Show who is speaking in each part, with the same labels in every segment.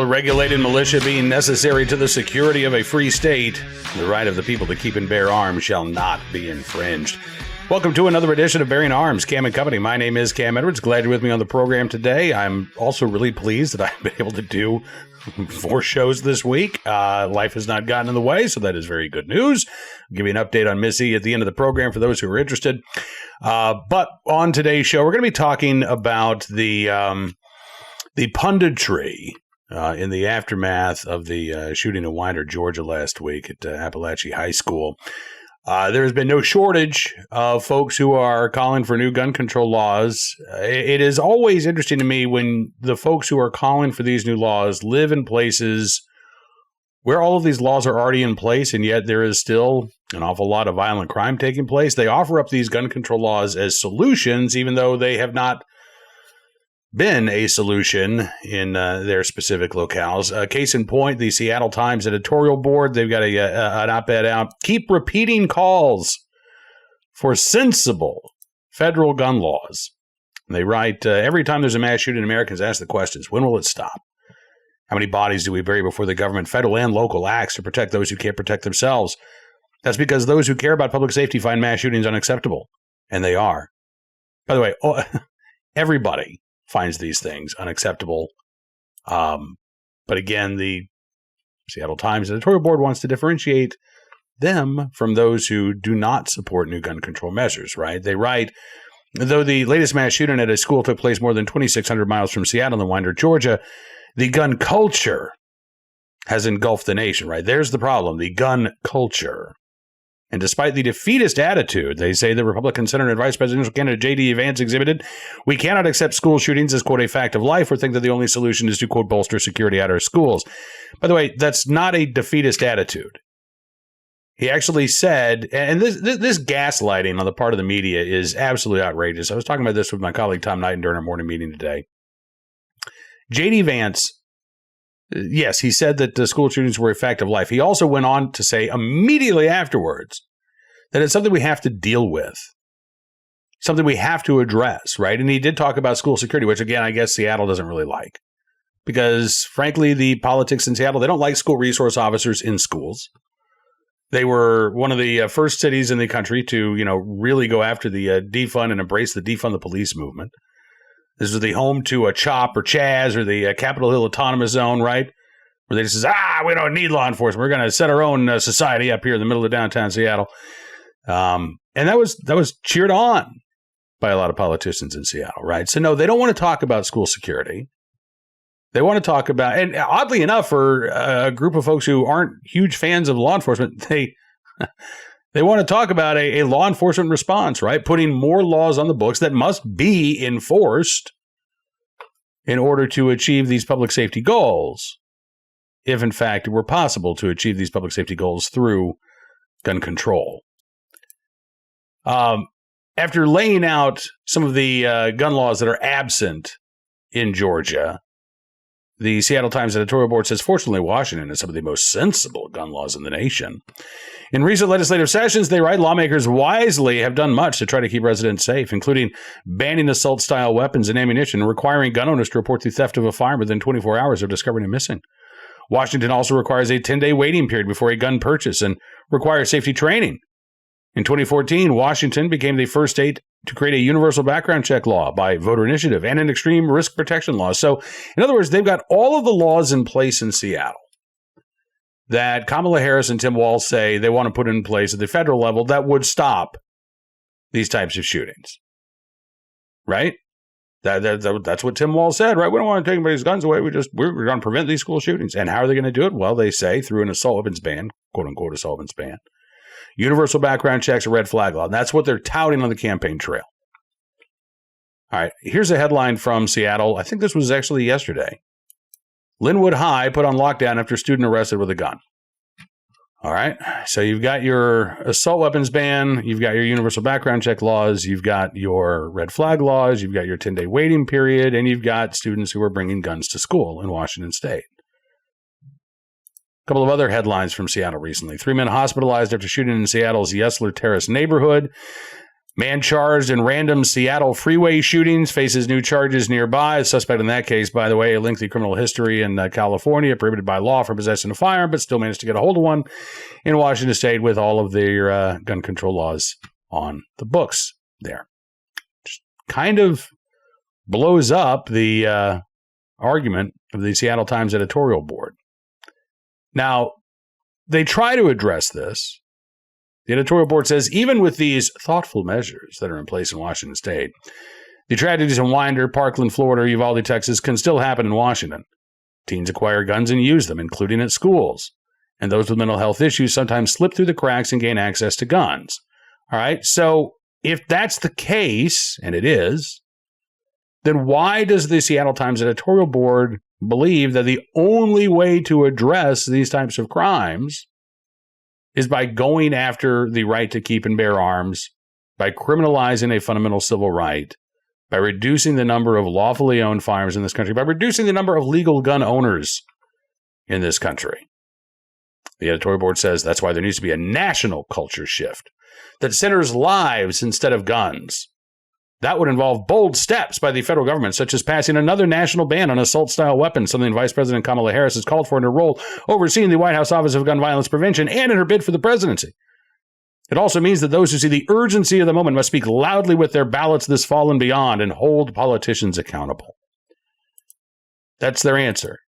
Speaker 1: well-regulated militia being necessary to the security of a free state, the right of the people to keep and bear arms shall not be infringed. Welcome to another edition of Bearing Arms, Cam and Company. My name is Cam Edwards. Glad you're with me on the program today. I'm also really pleased that I've been able to do 4 shows this week. Life has not gotten in the way, so that is very good news. I'll give you an update on Missy at the end of the program for those who are interested. But on today's show, we're going to be talking about the punditry in the aftermath of the shooting in Winder, Georgia last week at Appalachian High School. There has been no shortage of folks who are calling for new gun control laws. It is always interesting to me when the folks who are calling for these new laws live in places where all of these laws are already in place, and yet there is still an awful lot of violent crime taking place. They offer up these gun control laws as solutions, even though they have not been a solution in their specific locales. Case in point, the Seattle Times Editorial Board, they've got an op-ed out. Keep repeating calls for sensible federal gun laws. They write, every time there's a mass shooting, Americans ask the questions, when will it stop? How many bodies do we bury before the government, federal and local, acts to protect those who can't protect themselves? That's because those who care about public safety find mass shootings unacceptable. And they are. By the way, everybody finds these things unacceptable. But again, the Seattle Times Editorial Board wants to differentiate them from those who do not support new gun control measures, right? They write, though the latest mass shooting at a school took place more than 2,600 miles from Seattle in Winder, Georgia, the gun culture has engulfed the nation, right? There's the problem, the gun culture. And despite the defeatist attitude, they say the Republican Senator and Vice Presidential candidate J.D. Vance exhibited, we cannot accept school shootings as, quote, a fact of life or think that the only solution is to, quote, bolster security at our schools. By the way, that's not a defeatist attitude. He actually said, and this gaslighting on the part of the media is absolutely outrageous. I was talking about this with my colleague Tom Knighton during our morning meeting today. J.D. Vance, yes, he said that the school shootings were a fact of life. He also went on to say immediately afterwards that it's something we have to deal with, something we have to address, right? And he did talk about school security, which, again, I guess Seattle doesn't really like. Because, frankly, the politics in Seattle, they don't like school resource officers in schools. They were one of the first cities in the country to, really go after the defund and embrace the defund the police movement. This is the home to a CHOP or CHAZ or the Capitol Hill Autonomous Zone, right? Where they just says, we don't need law enforcement. We're going to set our own society up here in the middle of downtown Seattle. And that was cheered on by a lot of politicians in Seattle, right? So, no, they don't want to talk about school security. They want to talk about, and oddly enough, for a group of folks who aren't huge fans of law enforcement, they want to talk about a law enforcement response, right? Putting more laws on the books that must be enforced in order to achieve these public safety goals, if in fact it were possible to achieve these public safety goals through gun control. After laying out some of the gun laws that are absent in Georgia, the Seattle Times Editorial Board says, fortunately, Washington has some of the most sensible gun laws in the nation. In recent legislative sessions, they write, lawmakers wisely have done much to try to keep residents safe, including banning assault-style weapons and ammunition and requiring gun owners to report the theft of a firearm within 24 hours of discovering it missing. Washington also requires a 10-day waiting period before a gun purchase and requires safety training. In 2014, Washington became the first state to create a universal background check law by voter initiative and an extreme risk protection law. So, in other words, they've got all of the laws in place in Seattle that Kamala Harris and Tim Walz say they want to put in place at the federal level that would stop these types of shootings. Right? That's what Tim Walz said, right? We don't want to take anybody's guns away. We're going to prevent these school shootings. And how are they going to do it? Well, they say through an assault weapons ban, quote unquote assault weapons ban. Universal background checks, a red flag law. And that's what they're touting on the campaign trail. All right, here's a headline from Seattle. I think this was actually yesterday. Linwood High put on lockdown after student arrested with a gun. All right, so you've got your assault weapons ban, you've got your universal background check laws, you've got your red flag laws, you've got your 10-day waiting period, and you've got students who are bringing guns to school in Washington State. A couple of other headlines from Seattle recently. 3 men hospitalized after shooting in Seattle's Yesler Terrace neighborhood. Man charged in random Seattle freeway shootings faces new charges nearby. The suspect in that case, by the way, a lengthy criminal history in California, prohibited by law for possessing a firearm, but still managed to get a hold of one in Washington State with all of their gun control laws on the books there. Just kind of blows up the argument of the Seattle Times editorial board. Now, they try to address this. The editorial board says, even with these thoughtful measures that are in place in Washington State, the tragedies in Winder, Parkland, Florida, or Uvalde, Texas can still happen in Washington. Teens acquire guns and use them, including at schools. And those with mental health issues sometimes slip through the cracks and gain access to guns. All right, so if that's the case, and it is, then why does the Seattle Times editorial board believe that the only way to address these types of crimes is by going after the right to keep and bear arms, by criminalizing a fundamental civil right, by reducing the number of lawfully owned firearms in this country, by reducing the number of legal gun owners in this country? The editorial board says that's why there needs to be a national culture shift that centers lives instead of guns. That would involve bold steps by the federal government, such as passing another national ban on assault-style weapons, something Vice President Kamala Harris has called for in her role overseeing the White House Office of Gun Violence Prevention and in her bid for the presidency. It also means that those who see the urgency of the moment must speak loudly with their ballots this fall and beyond and hold politicians accountable. That's their answer.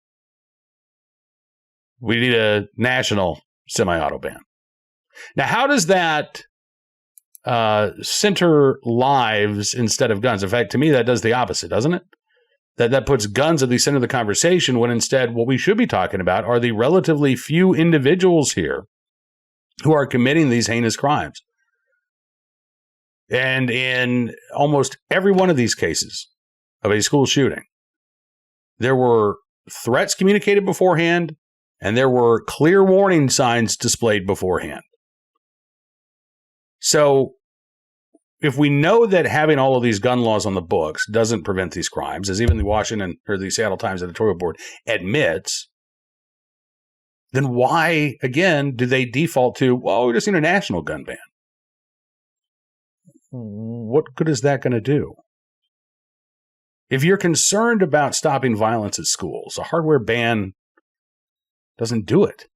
Speaker 1: We need a national semi-auto ban. Now, how does that center lives instead of guns? In fact, to me, that does the opposite, doesn't it? That puts guns at the center of the conversation when instead what we should be talking about are the relatively few individuals here who are committing these heinous crimes. And in almost every one of these cases of a school shooting, there were threats communicated beforehand, and there were clear warning signs displayed beforehand. So if we know that having all of these gun laws on the books doesn't prevent these crimes, as even the Seattle Times editorial board admits, then why, again, do they default to, well, we just need a national gun ban? What good is that going to do? If you're concerned about stopping violence at schools, a hardware ban doesn't do it.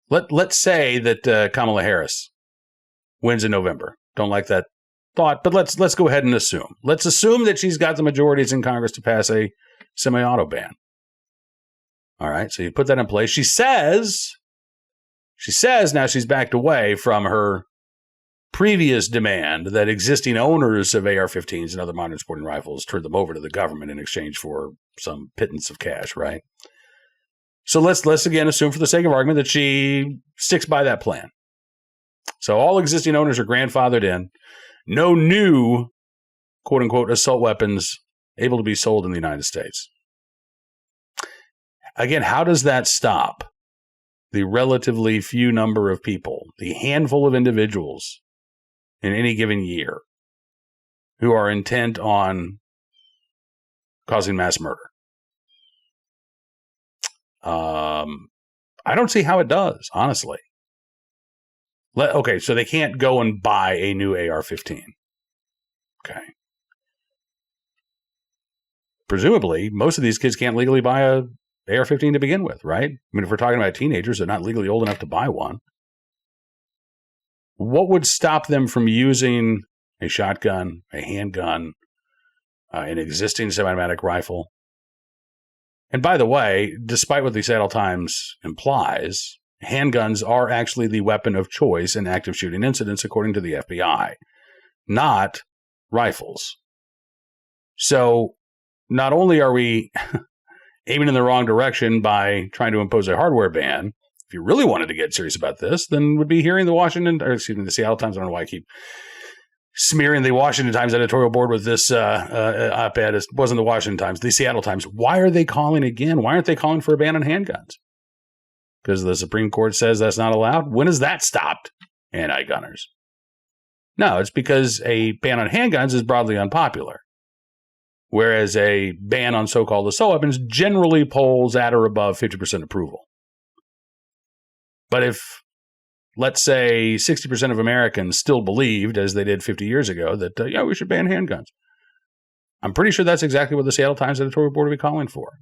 Speaker 1: Let's say that Kamala Harris wins in November. Don't like that thought, but let's go ahead and assume. Let's assume that she's got the majorities in Congress to pass a semi-auto ban. All right, so you put that in place. She says now she's backed away from her previous demand that existing owners of AR-15s and other modern sporting rifles turn them over to the government in exchange for some pittance of cash, right? So let's again assume for the sake of argument that she sticks by that plan. So all existing owners are grandfathered in. No new, quote-unquote, assault weapons able to be sold in the United States. Again, how does that stop the relatively few number of people, the handful of individuals in any given year who are intent on causing mass murder? I don't see how it does, honestly. Okay, so they can't go and buy a new AR-15. Okay. Presumably, most of these kids can't legally buy a AR-15 to begin with, right? I mean, if we're talking about teenagers, they're not legally old enough to buy one. What would stop them from using a shotgun, a handgun, an existing semi-automatic rifle? And by the way, despite what the Seattle Times implies, handguns are actually the weapon of choice in active shooting incidents, according to the FBI, not rifles. So not only are we aiming in the wrong direction by trying to impose a hardware ban, if you really wanted to get serious about this, then would be hearing the Seattle Times. I don't know why I keep smearing the Washington Times editorial board with this op-ed. It wasn't the Washington Times, the Seattle Times. Why are they calling again? Why aren't they calling for a ban on handguns? Because the Supreme Court says that's not allowed? When has that stopped anti-gunners? No, it's because a ban on handguns is broadly unpopular, whereas a ban on so-called assault weapons generally polls at or above 50% approval. But if let's say 60% of Americans still believed, as they did 50 years ago, that, we should ban handguns. I'm pretty sure that's exactly what the Seattle Times editorial board will be calling for.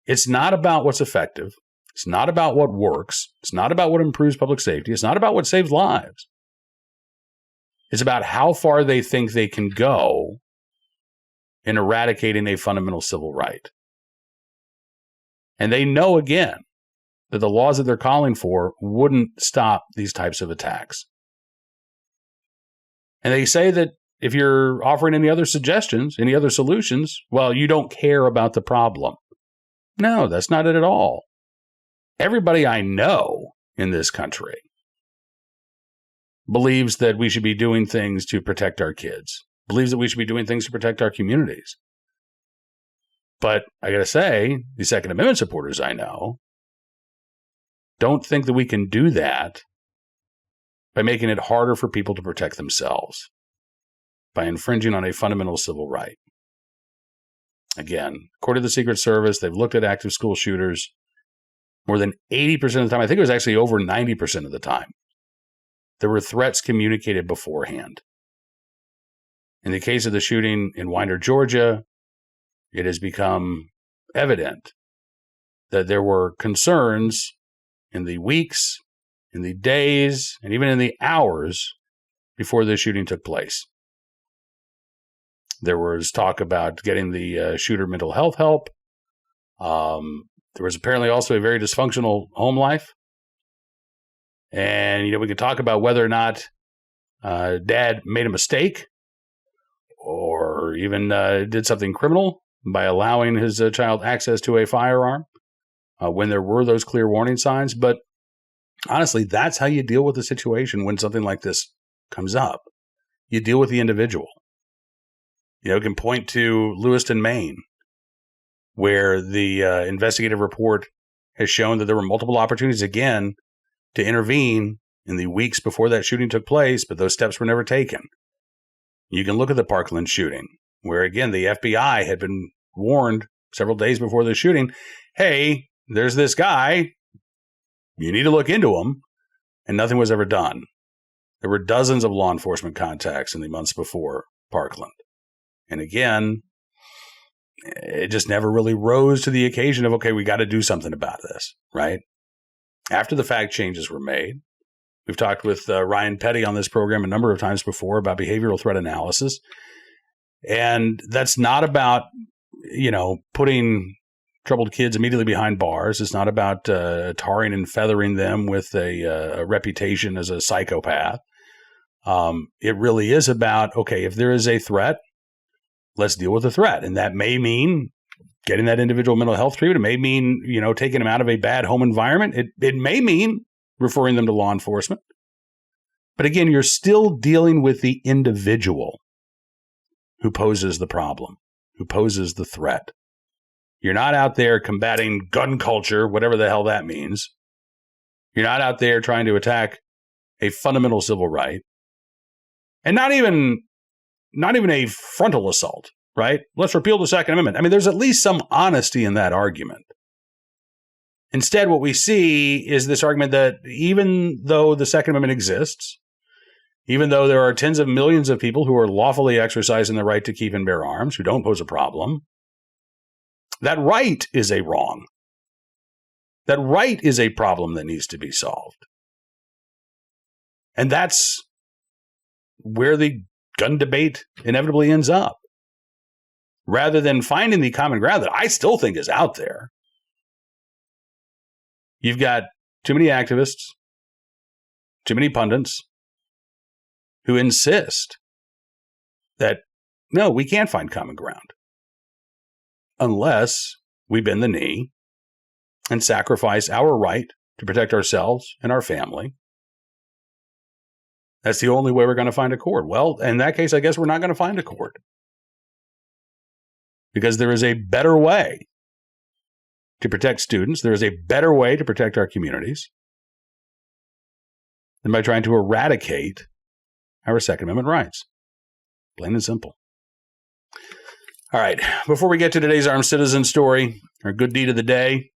Speaker 1: It's not about what's effective. It's not about what works. It's not about what improves public safety. It's not about what saves lives. It's about how far they think they can go in eradicating a fundamental civil right. And they know, again, that the laws that they're calling for wouldn't stop these types of attacks. And they say that if you're offering any other suggestions, any other solutions, well, you don't care about the problem. No, that's not it at all. Everybody I know in this country believes that we should be doing things to protect our kids, believes that we should be doing things to protect our communities. But I got to say, the Second Amendment supporters I know don't think that we can do that by making it harder for people to protect themselves, by infringing on a fundamental civil right. Again, according to the Secret Service, they've looked at active school shooters more than 80% of the time. I think it was actually over 90% of the time. There were threats communicated beforehand. In the case of the shooting in Winder, Georgia, it has become evident that there were concerns in the weeks, in the days, and even in the hours before the shooting took place. There was talk about getting the shooter mental health help. There was apparently also a very dysfunctional home life. And, we could talk about whether or not dad made a mistake or even did something criminal by allowing his child access to a firearm when there were those clear warning signs. But honestly, that's how you deal with the situation when something like this comes up. You deal with the individual. You can point to Lewiston, Maine, where the investigative report has shown that there were multiple opportunities, again, to intervene in the weeks before that shooting took place, but those steps were never taken. You can look at the Parkland shooting, where, again, the FBI had been warned several days before the shooting, hey, there's this guy, you need to look into him, and nothing was ever done. There were dozens of law enforcement contacts in the months before Parkland. And again, it just never really rose to the occasion of, okay, we got to do something about this, right? After the fact changes were made, we've talked with Ryan Petty on this program a number of times before about behavioral threat analysis. And that's not about, putting troubled kids immediately behind bars. It's not about tarring and feathering them with a reputation as a psychopath. It really is about, okay, if there is a threat, let's deal with the threat. And that may mean getting that individual mental health treatment. It may mean, taking them out of a bad home environment. It may mean referring them to law enforcement. But again, you're still dealing with the individual who poses the problem, who poses the threat. You're not out there combating gun culture, whatever the hell that means. You're not out there trying to attack a fundamental civil right. And not even a frontal assault, right? Let's repeal the Second Amendment. I mean, there's at least some honesty in that argument. Instead, what we see is this argument that even though the Second Amendment exists, even though there are tens of millions of people who are lawfully exercising the right to keep and bear arms, who don't pose a problem, that right is a wrong. That right is a problem that needs to be solved. And that's where the gun debate inevitably ends up. Rather than finding the common ground that I still think is out there, you've got too many activists, too many pundits who insist that, no, we can't find common ground unless we bend the knee and sacrifice our right to protect ourselves and our family. That's the only way we're going to find a court. Well, in that case, I guess we're not going to find a court. Because there is a better way to protect students. There is a better way to protect our communities than by trying to eradicate our Second Amendment rights. Plain and simple. All right. Before we get to today's armed citizen story, our good deed of the day,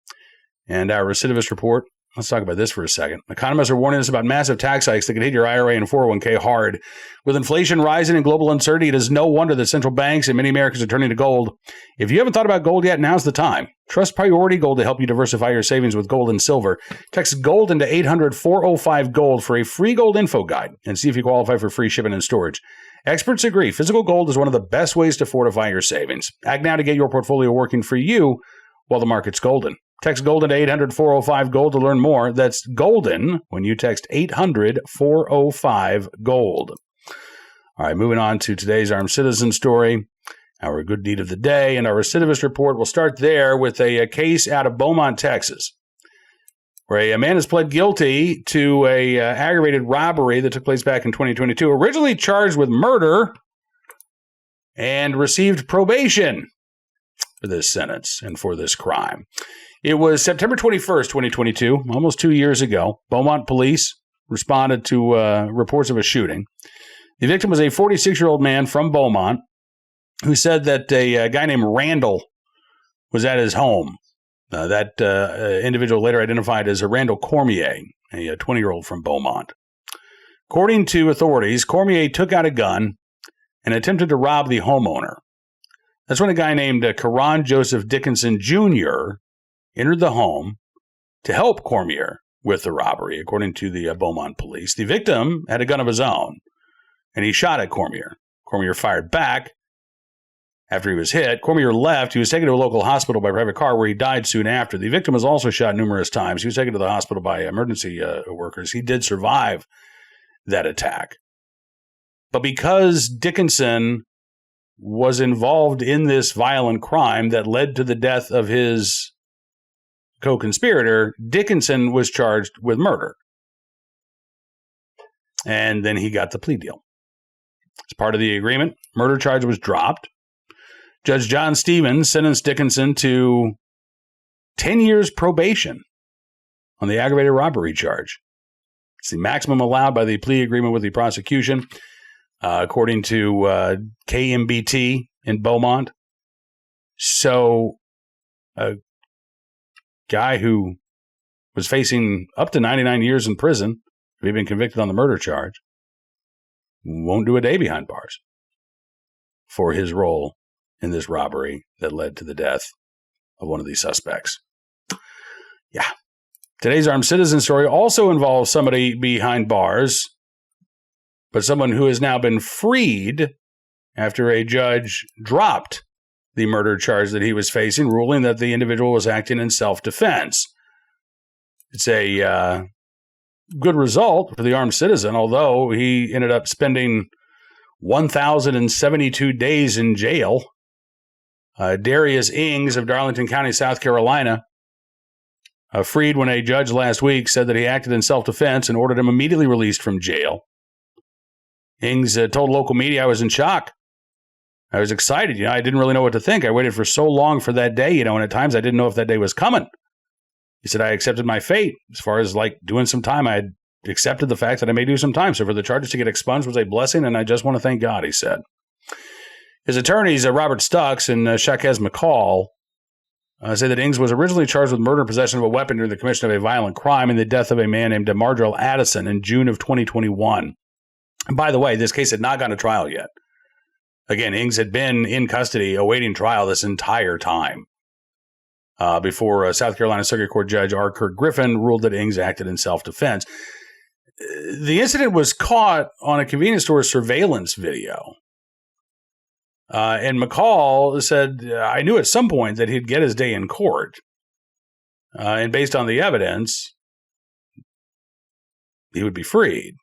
Speaker 1: and our recidivist report, Let's talk about this for a second. Economists are warning us about massive tax hikes that could hit your IRA and 401k hard. With inflation rising and global uncertainty, it is no wonder that central banks and many Americans are turning to gold. If you haven't thought about gold yet, now's the time. Trust Priority Gold to help you diversify your savings with gold and silver. Text GOLD into 800-405-GOLD for a free gold info guide and see if you qualify for free shipping and storage. Experts agree physical gold is one of the best ways to fortify your savings. Act now to get your portfolio working for you while the market's golden. Text GOLDEN to 800-405-GOLD to learn more. That's GOLDEN when you text 800-405-GOLD. All right, moving on to today's Armed Citizen story, our good deed of the day, and our recidivist report. We'll start there with a case out of Beaumont, Texas, where a man has pled guilty to a aggravated robbery that took place back in 2022, originally charged with murder and received probation for this sentence and for this crime. It was September 21st, 2022, almost 2 years ago. Beaumont police responded to reports of a shooting. The victim was a 46-year-old man from Beaumont who said that a guy named Randall was at his home. That individual later identified as Randall Cormier, a 20-year-old from Beaumont. According to authorities, Cormier took out a gun and attempted to rob the homeowner. That's when a guy named Karan Joseph Dickinson Jr. entered the home to help Cormier with the robbery, according to the Beaumont police. The victim had a gun of his own, and he shot at Cormier. Cormier fired back. After he was hit, Cormier left. He was taken to a local hospital by private car where he died soon after. The victim was also shot numerous times. He was taken to the hospital by emergency workers. He did survive that attack. But because Dickinson was involved in this violent crime that led to the death of his co-conspirator, Dickinson was charged with murder. And then he got the plea deal. As part of the agreement, murder charge was dropped. Judge John Stevens sentenced Dickinson to 10 years probation on the aggravated robbery charge. It's the maximum allowed by the plea agreement with the prosecution, according to KMBT in Beaumont. So a guy who was facing up to 99 years in prison, if he'd been convicted on the murder charge, won't do a day behind bars for his role in this robbery that led to the death of one of these suspects. Yeah. Today's Armed Citizen story also involves somebody behind bars, but someone who has now been freed after a judge dropped the murder charge that he was facing, ruling that the individual was acting in self-defense. It's a good result for the armed citizen, although he ended up spending 1,072 days in jail. Darius Ings of Darlington County, South Carolina, freed when a judge last week said that he acted in self-defense and ordered him immediately released from jail. Ings told local media, "I was in shock. I was excited. I didn't really know what to think. I waited for so long for that day, and at times I didn't know if that day was coming." He said, "I accepted my fate. As far as doing some time, I had accepted the fact that I may do some time. So for the charges to get expunged was a blessing, and I just want to thank God," he said. His attorneys, Robert Stux and Shaquez McCall, say that Ings was originally charged with murder and possession of a weapon during the commission of a violent crime and the death of a man named Marjorell Addison in June of 2021. And by the way, this case had not gone to trial yet. Again, Ings had been in custody awaiting trial this entire time before South Carolina Circuit Court Judge R. Kirk Griffin ruled that Ings acted in self-defense. The incident was caught on a convenience store surveillance video. And McCall said, "I knew at some point that he'd get his day in court. And based on the evidence, he would be freed."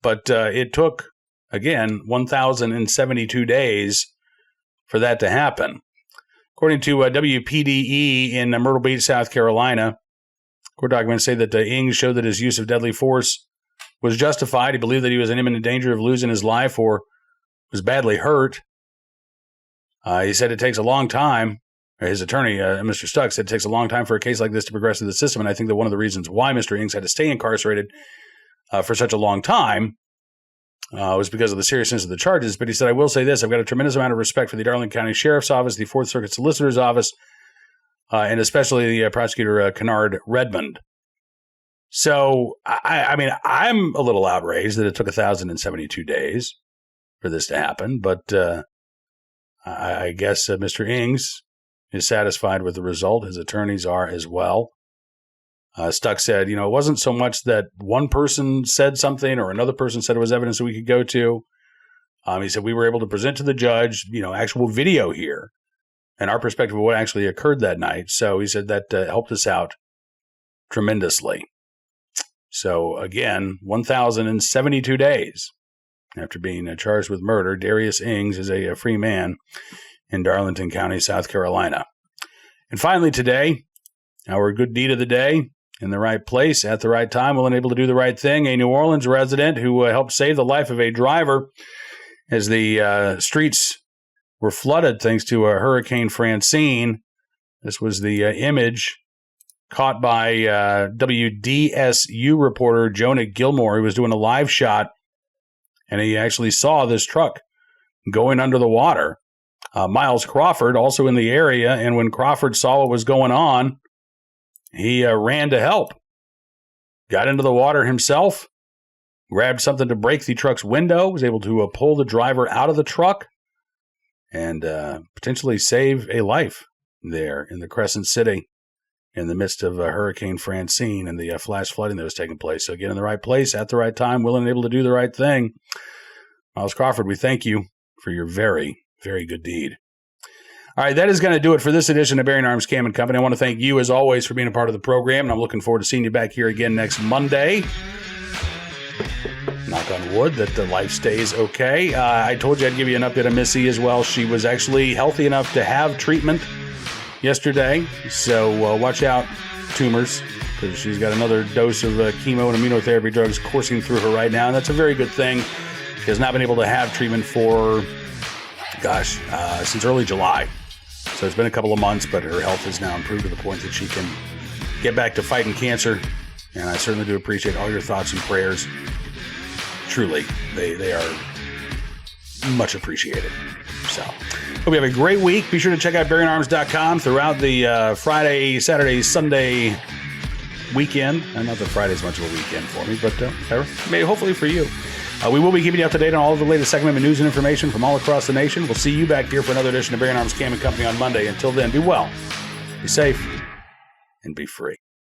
Speaker 1: But it took, again, 1,072 days for that to happen. According to WPDE in Myrtle Beach, South Carolina, court documents say that Ings showed that his use of deadly force was justified. He believed that he was in imminent danger of losing his life or was badly hurt. He said it takes a long time. His attorney, Mr. Stux, said it takes a long time for a case like this to progress through the system. And I think that one of the reasons why Mr. Ings had to stay incarcerated for such a long time was because of the seriousness of the charges. But he said, "I will say this, I've got a tremendous amount of respect for the Darlington County Sheriff's Office, the Fourth Circuit Solicitor's Office, and especially the prosecutor, Kennard Redmond. So, I mean, I'm a little outraged that it took 1,072 days for this to happen, but I guess Mr. Ings is satisfied with the result. His attorneys are as well. Stuck said, it wasn't so much that one person said something or another person said it was evidence that we could go to. He said we were able to present to the judge, actual video here and our perspective of what actually occurred that night. So he said that helped us out tremendously. So again, 1,072 days after being charged with murder, Darius Ings is a free man in Darlington County, South Carolina. And finally today, our good deed of the day, in the right place, at the right time, willing and able to do the right thing. A New Orleans resident who helped save the life of a driver as the streets were flooded thanks to Hurricane Francine. This was the image caught by WDSU reporter Jonah Gilmore. He was doing a live shot, and he actually saw this truck going under the water. Miles Crawford, also in the area, and when Crawford saw what was going on, he ran to help, got into the water himself, grabbed something to break the truck's window, was able to pull the driver out of the truck, and potentially save a life there in the Crescent City in the midst of Hurricane Francine and the flash flooding that was taking place. So again, in the right place, at the right time, willing and able to do the right thing. Miles Crawford, we thank you for your very, very good deed. All right, that is going to do it for this edition of Bearing Arms Cam & Company. I want to thank you, as always, for being a part of the program, and I'm looking forward to seeing you back here again next Monday. Knock on wood that the life stays okay. I told you I'd give you an update on Missy as well. She was actually healthy enough to have treatment yesterday, so watch out, tumors, because she's got another dose of chemo and immunotherapy drugs coursing through her right now, and that's a very good thing. She has not been able to have treatment for, since early July. So it's been a couple of months, but her health has now improved to the point that she can get back to fighting cancer. And I certainly do appreciate all your thoughts and prayers. Truly, they are much appreciated. So hope you have a great week. Be sure to check out BearingArms.com throughout the Friday, Saturday, Sunday weekend. And not that Friday's much of a weekend for me, but maybe hopefully for you. We will be keeping you up to date on all of the latest Second Amendment news and information from all across the nation. We'll see you back here for another edition of Bearing Arms Cam & Company on Monday. Until then, be well, be safe, and be free.